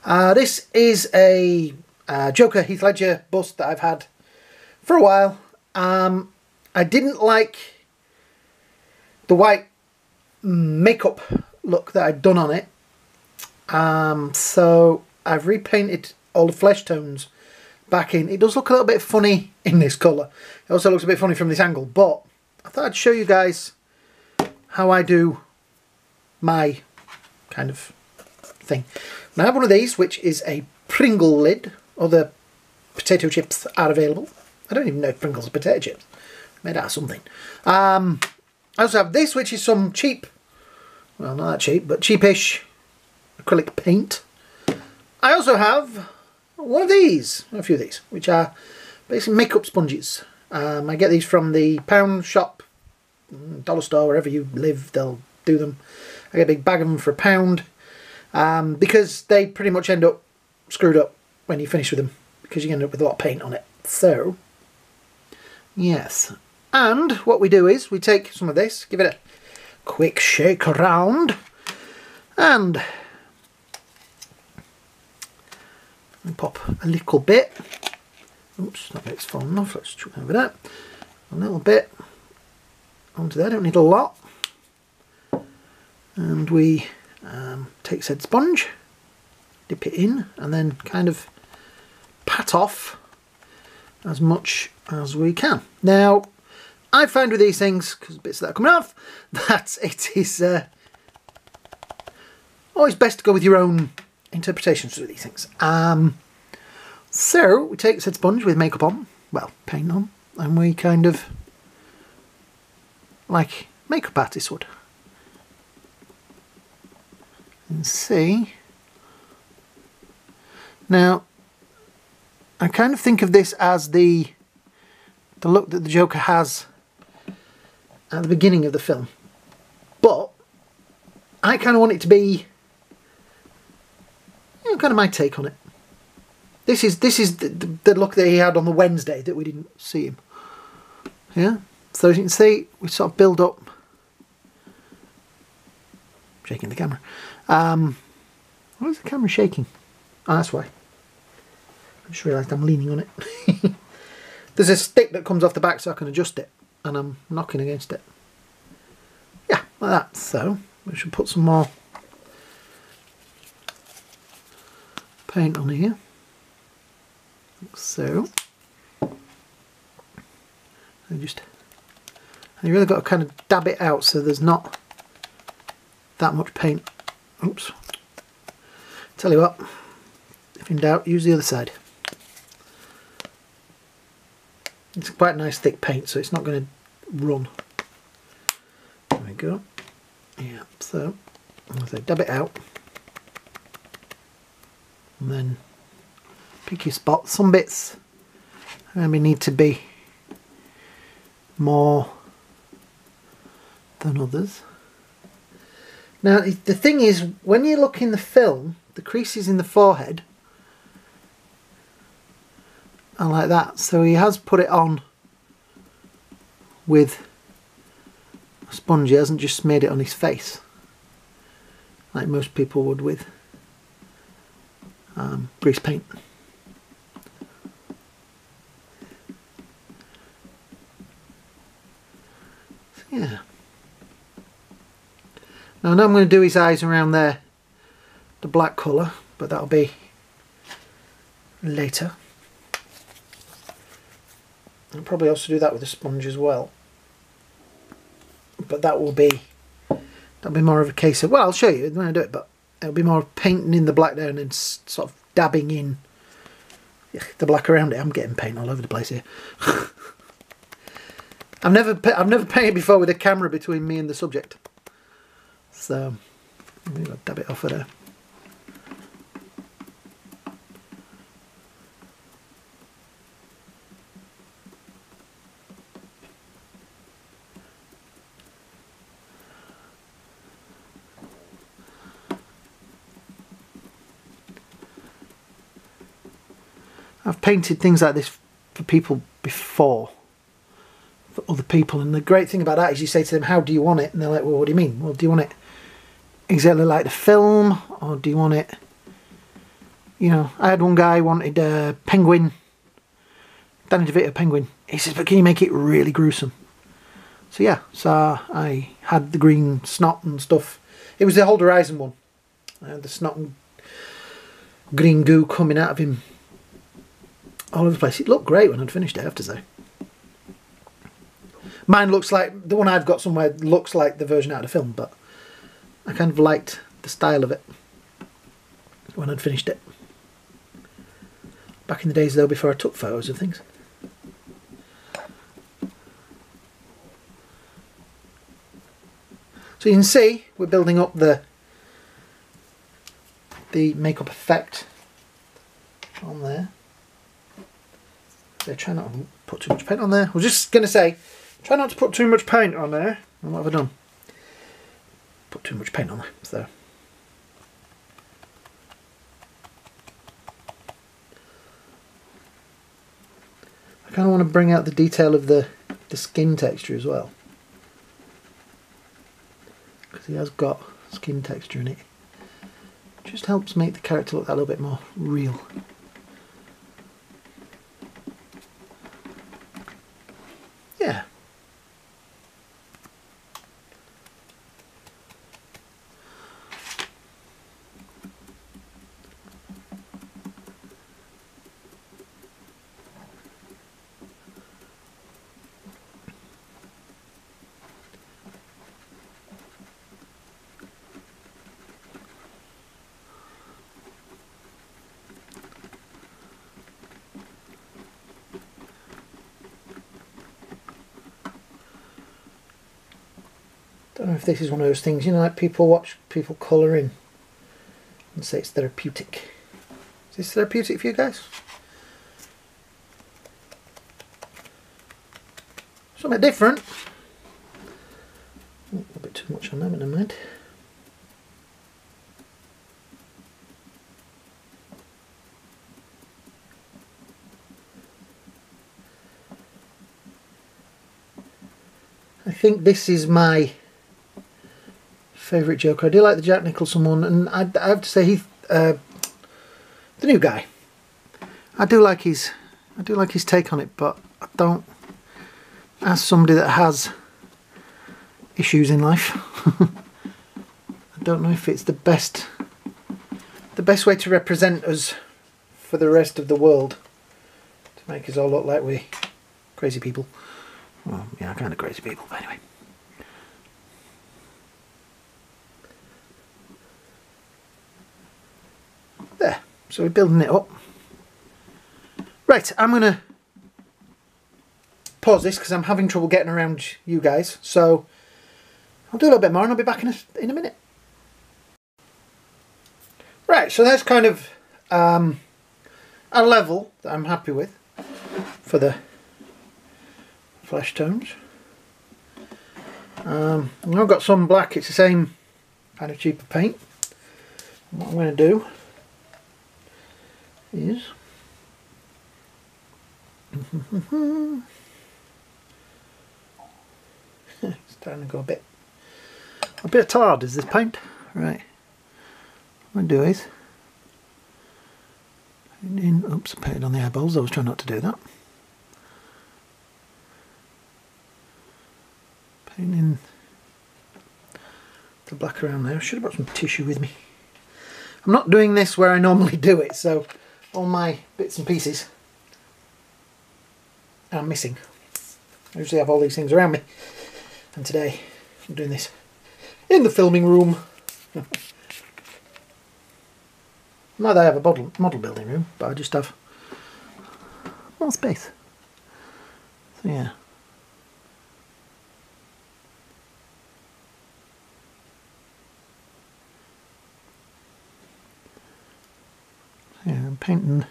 This is a Joker Heath Ledger bust that I've had for a while. I didn't like the white makeup look that I'd done on it. So I've repainted all the flesh tones back in. It does look a little bit funny in this colour. It also looks a bit funny from this angle, but I thought I'd show you guys how I do my kind of thing. Now I have one of these, which is a Pringle lid. Other potato chips are available. I don't even know if Pringles are potato chips. Made out of something. I also have this, which is some cheap, well, not that cheap, but cheapish acrylic paint. I also have one of these, a few of these, which are basically makeup sponges. I get these from the pound shop, dollar store, wherever you live, they'll do them. I get a big bag of them for £1, because they pretty much end up screwed up when you finish with them, because you end up with a lot of paint on it. So, yes. And what we do is we take some of this, give it a quick shake around, and pop a little bit. Oops, that bit's fallen off. Let's chuck over that. A little bit onto there. Don't need a lot. And we take said sponge, dip it in, and then kind of pat off as much as we can. Now, I find with these things, because bits that are coming off, that it is always best to go with your own interpretations of these things. So we take said sponge with makeup on, well, paint on, and we kind of, like makeup artists would, and see. Now, I kind of think of this as the look that the Joker has at the beginning of the film, but I kind of want it to be, you know, kind of my take on it. This is the look that he had on the Wednesday that we didn't see him. Yeah, so as you can see, we sort of build up. Shaking the camera. Why is the camera shaking? Oh, that's why. I just realised I'm leaning on it. There's a stick that comes off the back so I can adjust it, and I'm knocking against it. Yeah, like that. So we should put some more paint on here. Like so. And you really got to kind of dab it out so there's not that much paint. Oops. Tell you what, if in doubt, use the other side. It's quite a nice thick paint, so it's not going to run. There we go. Yeah, so dab it out. And then pick your spot. Some bits maybe need to be more than others. Now the thing is, when you look in the film, the creases in the forehead are like that, so he has put it on with a sponge. He hasn't just smeared it on his face like most people would with grease paint. So, yeah. Now I know I'm going to do his eyes around there, the black colour, but that'll be later. I'll probably also do that with a sponge as well, but that'll be more of a case of, well, I'll show you when I do it, but it'll be more painting in the black down and sort of dabbing in the black around it. I'm getting paint all over the place here. I've never painted before with a camera between me and the subject, so I'm going to dab it off of there. I've painted things like this for people before, for other people, and the great thing about that is you say to them, how do you want it? And they're like, well, what do you mean? Well, do you want it exactly like the film, or do you want it You know, I had one guy wanted a penguin, Danny DeVito penguin. He says, but can you make it really gruesome? So yeah, so I had the green snot and stuff. It was the old Resin one. I had the snot and green goo coming out of him all over the place. It looked great when I'd finished it, I have to say. Mine looks like, the one I've got somewhere looks like the version out of the film, but I kind of liked the style of it when I'd finished it. Back in the days though, before I took photos of things. So you can see we're building up the makeup effect on there. So try not to put too much paint on there. I was just going to say, try not to put too much paint on there. And what have I done? Put too much paint on there. So I kind of want to bring out the detail of the skin texture as well. Because he has got skin texture in it. Just helps make the character look that little bit more real. Yeah. I don't know if this is one of those things, you know, like people watch people colouring and say it's therapeutic. Is this therapeutic for you guys? Something different. Oh, a bit too much on that, but never mind. I think this is my favourite Joker. I do like the Jack Nicholson one, and I have to say the new guy. I do like his take on it, but I don't. As somebody that has issues in life, I don't know if it's the best way to represent us for the rest of the world, to make us all look like we crazy people. Well, yeah, kind of crazy people, but anyway. There, so we're building it up. Right, I'm going to pause this because I'm having trouble getting around you guys. So I'll do a little bit more and I'll be back in a minute. Right, so there's kind of a level that I'm happy with for the flesh tones. I've got some black, it's the same kind of cheaper paint. And what I'm going to do is it's starting to go a bit tarred, is this paint. Right, what I'm going to do is oops, I put it on the eyeballs. I was trying not to do that. Painting the black around there. I should have brought some tissue with me. I'm not doing this where I normally do it, so all my bits and pieces I'm missing. I usually have all these things around me, and today I'm doing this in the filming room. Not that I have a model building room, but I just have more space. So yeah. Yeah, I'm painting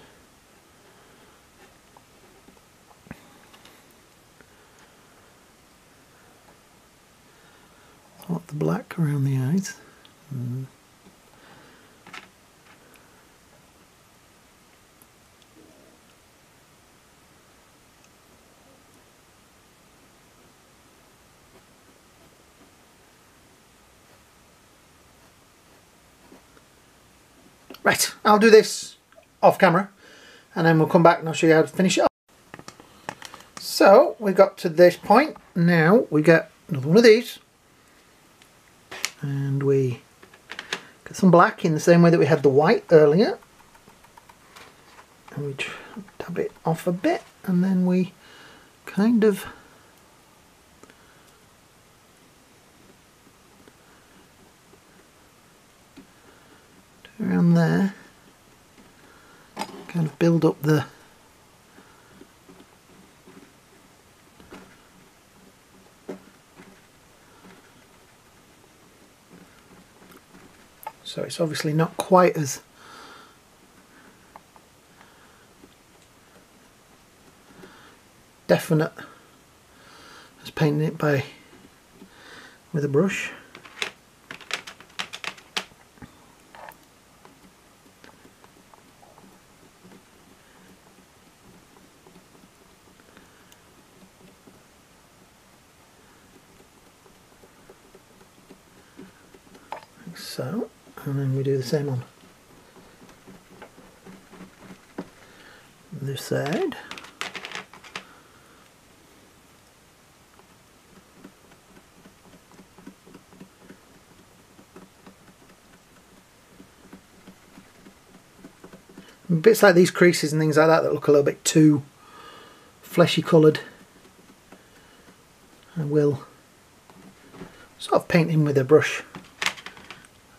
the black around the eyes. Right, I'll do this off camera, and then we'll come back and I'll show you how to finish it off. So we got to this point. Now we get another one of these, and we get some black in the same way that we had the white earlier, and we dab it off a bit, and then we kind of do around there, kind of build up the so it's obviously not quite as definite as painting it with a brush. Like so, and then we do the same on this side. Bits like these creases and things like that look a little bit too fleshy coloured, I will sort of paint in with a brush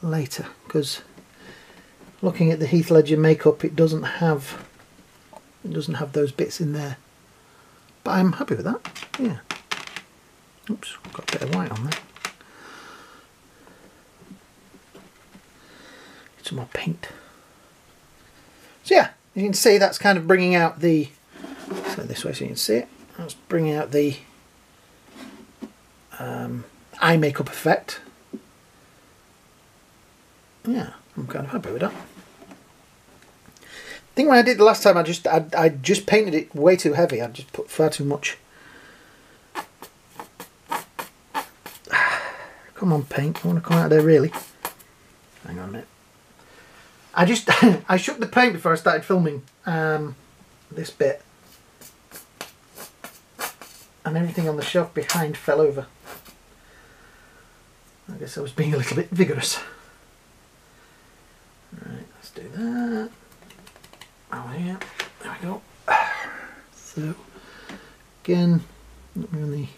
later, because looking at the Heath Ledger makeup, it doesn't have those bits in there, but I'm happy with that. Yeah. Oops, got a bit of white on there. Get some more paint. So yeah, you can see that's kind of bringing out the, so this way so you can see it, that's bringing out the eye makeup effect. Yeah, I'm kind of happy with that. I think when I did the last time, I just painted it way too heavy. I just put far too much. Come on, paint, I want to come out of there really. Hang on a minute. I shook the paint before I started filming this bit, and everything on the shelf behind fell over. I guess I was being a little bit vigorous. Right, let's do that. Oh yeah, there we go. So again, not really,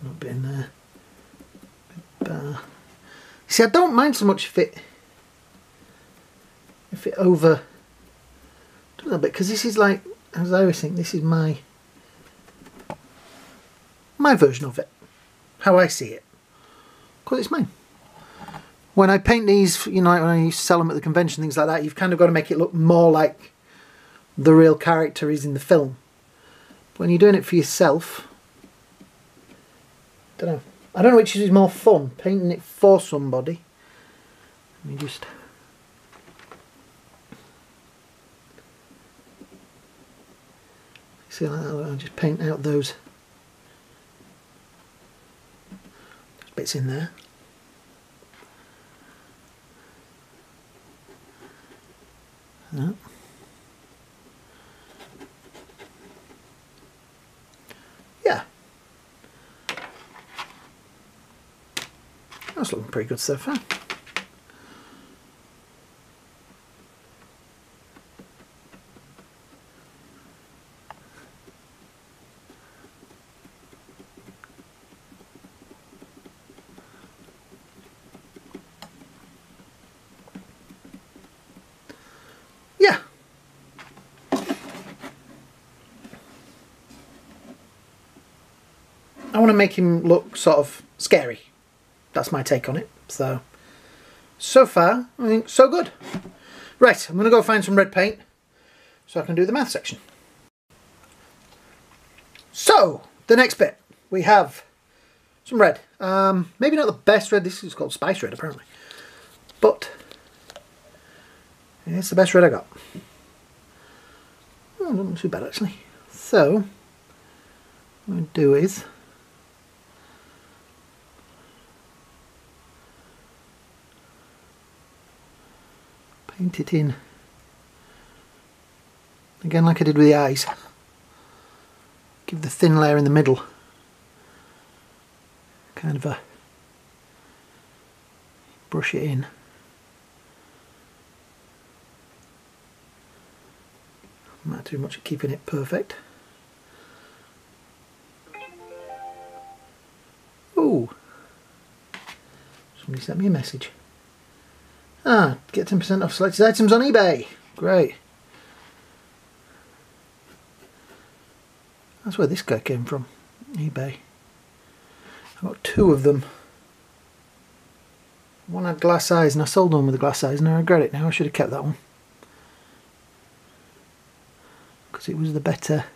not a bit in there. See, I don't mind so much if it over a little bit, because this is like, as I always think, this is my version of it, how I see it, because it's mine. When I paint these, you know, when I used to sell them at the convention, things like that, you've kind of got to make it look more like the real character is in the film. But when you're doing it for yourself, I don't know which is more fun, painting it for somebody. Let me just see like that. I'll just paint out those bits in there. No. Yeah. That's looking pretty good so far. Yeah. I want to make him look sort of scary. That's my take on it. So far, I think so good. Right, I'm going to go find some red paint so I can do the math section. So, the next bit, we have some red. Maybe not the best red, this is called Spice Red apparently. But, it's the best red I got. Oh, not too bad actually. So, what I'm going to do is, paint it in again like I did with the eyes. Give the thin layer in the middle kind of a brush it in. I'm not too much at keeping it perfect. Oh, somebody sent me a message. Ah, get 10% off selected items on eBay. Great. That's where this guy came from, eBay. I got 2 of them. One had glass eyes and I sold one with the glass eyes and I regret it now. I should have kept that one. Because it was the better.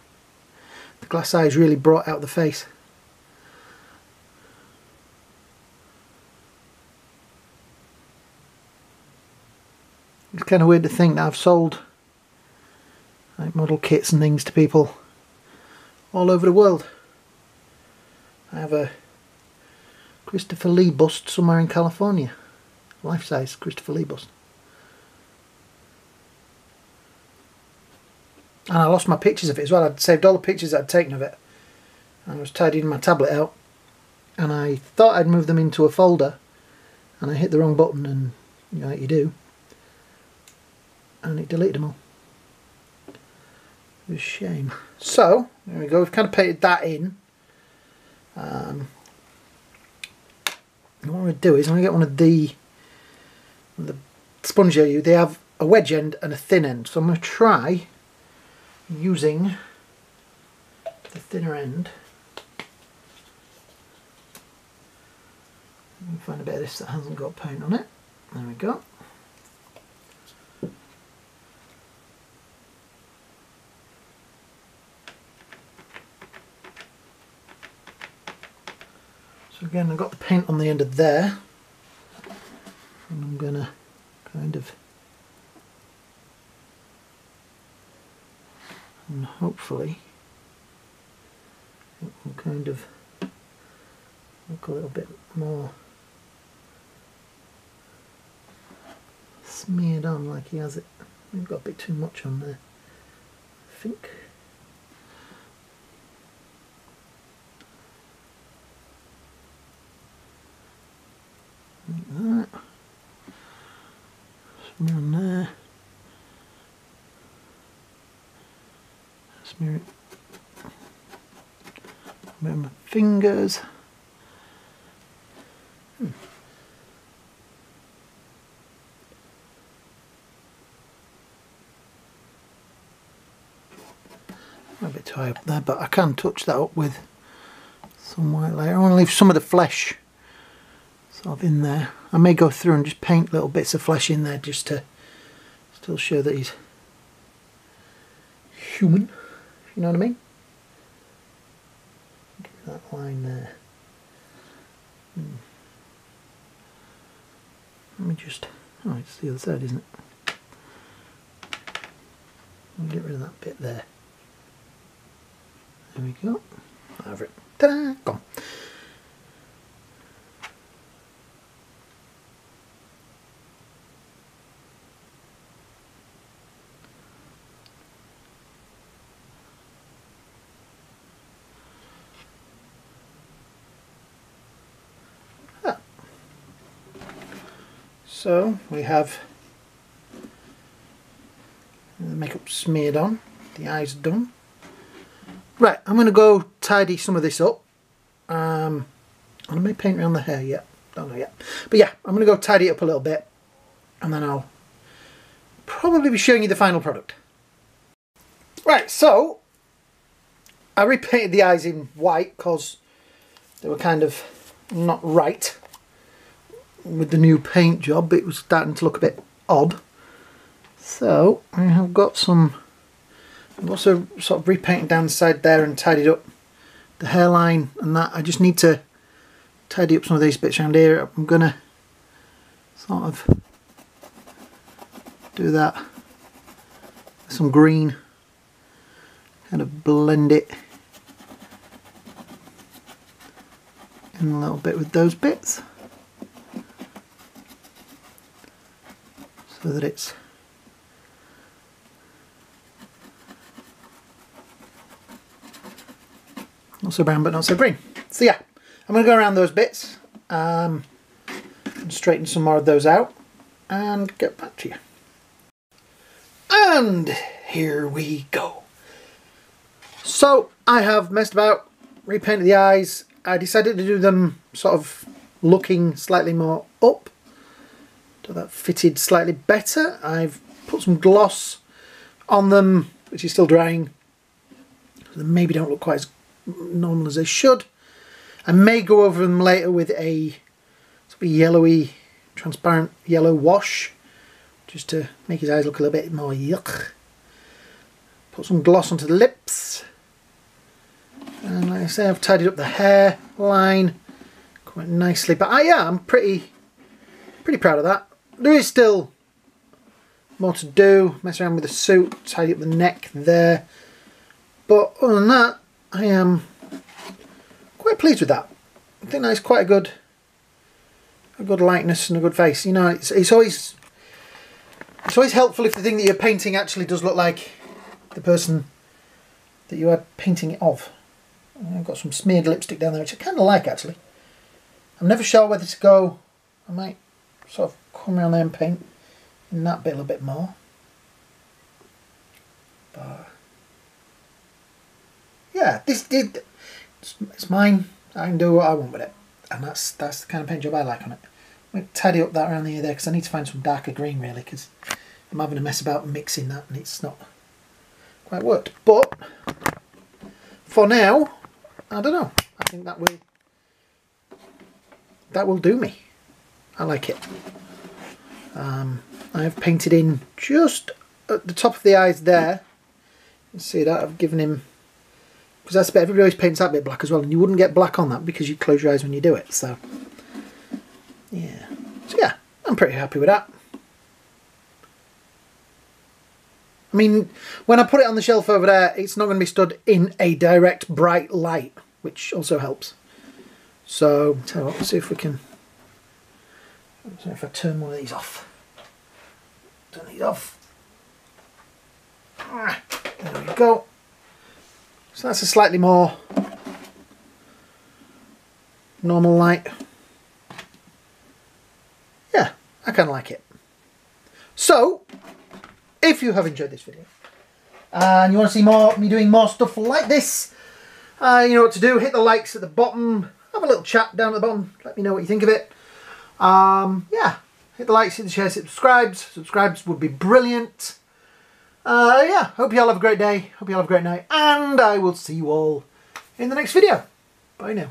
The glass eyes really brought out the face. It's kind of weird to think that I've sold like model kits and things to people all over the world. I have a Christopher Lee bust somewhere in California. Life-size Christopher Lee bust. And I lost my pictures of it as well. I'd saved all the pictures that I'd taken of it. And I was tidying my tablet out. And I thought I'd move them into a folder. And I hit the wrong button, and you know, like you do. And it deleted them all. It was a shame. So, there we go. We've kind of painted that in. What I'm going to do is I'm going to get one of the sponge I use. They have a wedge end and a thin end. So I'm going to try using the thinner end. Let me find a bit of this that hasn't got paint on it. There we go. So again, I've got the paint on the end of there, and I'm going to kind of, and hopefully it will kind of look a little bit more smeared on like he has it. We've got a bit too much on there, I think. Like that. Smear on there. Smear it with my fingers. A bit too high up there, but I can touch that up with some white layer. I want to leave some of the flesh sort of in there. I may go through and just paint little bits of flesh in there just to still show that he's human, if you know what I mean. Give me that line there. Let me just, oh, it's the other side, isn't it? I'll get rid of that bit there. There we go. Over it. Ta-da! Gone. Ah. So we have the makeup smeared on, the eyes done. Right, I'm going to go tidy some of this up. I may paint around the hair yet, don't know yet. But yeah, I'm going to go tidy it up a little bit, and then I'll probably be showing you the final product. Right, so I repainted the eyes in white because they were kind of not right with the new paint job. It was starting to look a bit odd. So I have got some. I've also sort of repainted down the side there and tidied up the hairline and that. I just need to tidy up some of these bits around here. I'm going to sort of do that with some green, kind of blend it in a little bit with those bits so that it's not so brown but not so green. So yeah, I'm going to go around those bits and straighten some more of those out and get back to you. And here we go. So I have messed about, repainted the eyes. I decided to do them sort of looking slightly more up, so that fitted slightly better. I've put some gloss on them, which is still drying. They maybe don't look quite as normal as they should. I may go over them later with a sort of yellowy, transparent yellow wash, just to make his eyes look a little bit more yuck. Put some gloss onto the lips. And like I say, I've tidied up the hair line quite nicely. But yeah, I'm pretty proud of that. There is still more to do. Mess around with the suit, tidy up the neck there. But other than that, I am quite pleased with that. I think that's quite a good likeness and a good face. You know, it's always helpful if the thing that you're painting actually does look like the person that you are painting it of. I've got some smeared lipstick down there, which I kind of like actually. I'm never sure whether to go. I might sort of come around there and paint in that bit a little bit more. But yeah, it's mine. I can do what I want with it, and that's the kind of paint job I like on it. I'm going to tidy up that around the ear there because I need to find some darker green really, because I'm having a mess about mixing that and it's not quite worked. But for now, I don't know. I think that will do me. I like it. I've painted in just at the top of the eyes there. You can see that I've given him, because that's the bit, everybody always paints that bit black as well, and you wouldn't get black on that because you close your eyes when you do it. So yeah, I'm pretty happy with that. I mean, when I put it on the shelf over there, it's not going to be stood in a direct bright light, which also helps. So, tell you what, let's see if we can. Let's see if I turn one of these off. Turn these off. There we go. So that's a slightly more normal light. Yeah, I kind of like it. So, if you have enjoyed this video and you want to see me doing more stuff like this, you know what to do. Hit the likes at the bottom. Have a little chat down at the bottom. Let me know what you think of it. Yeah, hit the likes, hit the shares, hit the subscribes. Subscribes would be brilliant. Yeah, hope you all have a great day. Hope you all have a great night. And I will see you all in the next video. Bye now.